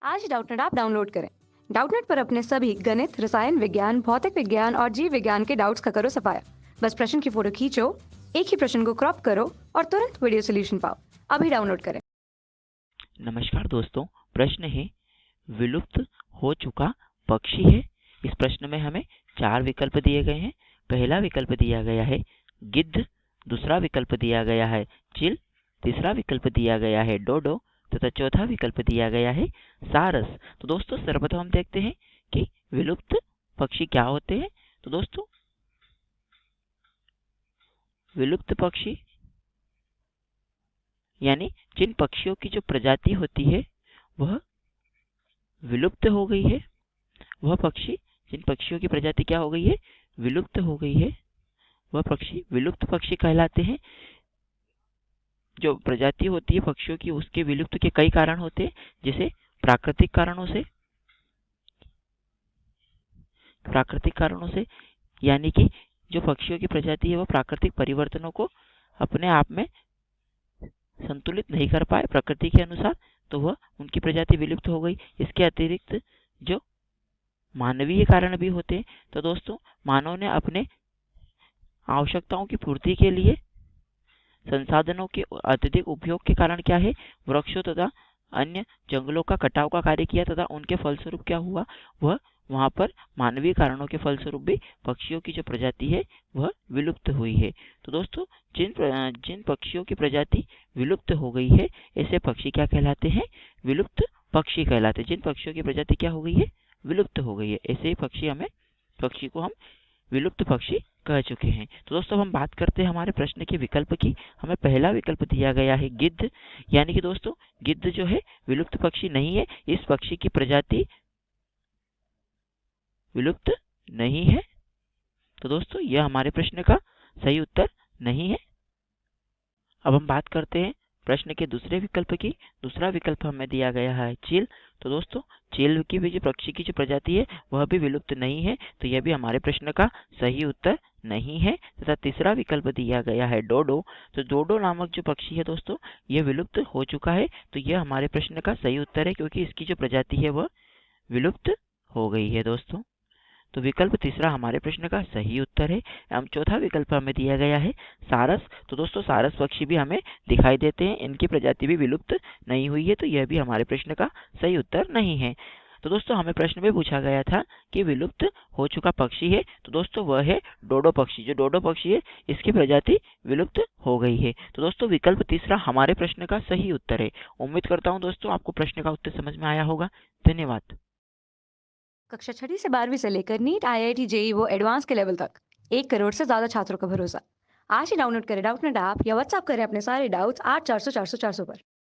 आज ही Doubtnut app download करें। Doubtnut पर अपने सभी गणित, रसायन विज्ञान, भौतिक विज्ञान और जीव विज्ञान के डाउट्स का करो सफाया। बस प्रश्न की फोटो खींचो, एक ही प्रश्न को क्रॉप करो और तुरंत वीडियो सोल्यूशन पाओ। अभी डाउनलोड करें। नमस्कार दोस्तों, प्रश्न है विलुप्त हो चुका पक्षी है। इस प्रश्न में हमें 4 विकल्प दिए गए हैं। पहला विकल्प दिया गया है गिद्ध, दूसरा विकल्प दिया गया है चिल, तीसरा विकल्प दिया गया है डोडो तथा चौथा विकल्प दिया गया है सारस। तो दोस्तों सर्वप्रथम हम देखते हैं कि विलुप्त पक्षी क्या होते हैं। तो दोस्तों विलुप्त पक्षी यानी जिन पक्षियों की जो प्रजाति होती है वह विलुप्त हो गई है, वह पक्षी जिन पक्षियों की प्रजाति क्या हो गई है, विलुप्त हो गई है, वह पक्षी विलुप्त पक्षी कहलाते हैं। जो प्रजाति होती है पक्षियों की उसके विलुप्त के कई कारण होते हैं, जैसे प्राकृतिक कारणों से यानी कि जो पक्षियों की प्रजाति है वह प्राकृतिक परिवर्तनों को अपने आप में संतुलित नहीं कर पाए प्रकृति के अनुसार, तो वह उनकी प्रजाति विलुप्त हो गई। इसके अतिरिक्त जो मानवीय कारण भी होते हैं। तो दोस्तों मानव ने अपने आवश्यकताओं की पूर्ति के लिए संसाधनों के अत्यधिक उपयोग के कारण क्या है, वृक्षों तथा अन्य जंगलों का कटाव का कार्य किया तथा उनके फलस्वरूप क्या हुआ, वह वहां पर मानवीय कारणों के फलस्वरूप भी पक्षियों की जो प्रजाति है वह विलुप्त हुई है। तो दोस्तों जिन पक्षियों की प्रजाति विलुप्त हो गई है ऐसे पक्षी क्या कहलाते हैं, विलुप्त पक्षी कहलाते हैं। जिन पक्षियों की प्रजाति क्या हो गई है, विलुप्त हो गई है, ऐसे ही पक्षी को हम विलुप्त पक्षी कह चुके हैं। तो दोस्तों हम बात करते हैं हमारे प्रश्न के विकल्प की। हमें पहला विकल्प दिया गया है गिद्ध, यानी कि दोस्तों गिद्ध जो है विलुप्त पक्षी नहीं है, इस पक्षी की प्रजाति विलुप्त नहीं है। तो दोस्तों यह हमारे प्रश्न का सही उत्तर नहीं है। अब हम बात करते हैं प्रश्न के दूसरे विकल्प की। दूसरा विकल्प हमें दिया गया है चील। तो दोस्तों चील की भी जो पक्षी की जो प्रजाति है वह भी विलुप्त नहीं है, तो यह भी हमारे प्रश्न का सही उत्तर नहीं है। तथा तीसरा विकल्प दिया गया है डोडो। तो डोडो नामक जो पक्षी है दोस्तों यह विलुप्त हो चुका है, तो यह हमारे प्रश्न का सही उत्तर है क्योंकि इसकी जो प्रजाति है वह विलुप्त हो गई है दोस्तों। तो विकल्प तीसरा हमारे प्रश्न का सही उत्तर है। हम चौथा विकल्प हमें दिया गया है सारस। तो दोस्तों सारस पक्षी भी हमें दिखाई देते हैं, इनकी प्रजाति भी विलुप्त नहीं हुई है, तो यह भी हमारे प्रश्न का सही उत्तर नहीं है। तो दोस्तों हमें प्रश्न में पूछा गया था कि विलुप्त हो चुका पक्षी है, तो दोस्तों वह है डोडो पक्षी। जो डोडो पक्षी है इसकी प्रजाति विलुप्त हो गई है। तो दोस्तों विकल्प तीसरा हमारे प्रश्न का सही उत्तर है। उम्मीद करता हूँ दोस्तों आपको प्रश्न का उत्तर समझ में आया होगा। धन्यवाद। कक्षा 6 से 12वीं से लेकर नीट, IIT, JEE वो एडवांस के लेवल तक 1 करोड़ से ज्यादा छात्रों का भरोसा। आज ही डाउनलोड करें डाउटनेट ऐप या व्हाट्सएप करें अपने सारे डाउट्स 8400 400 400 पर।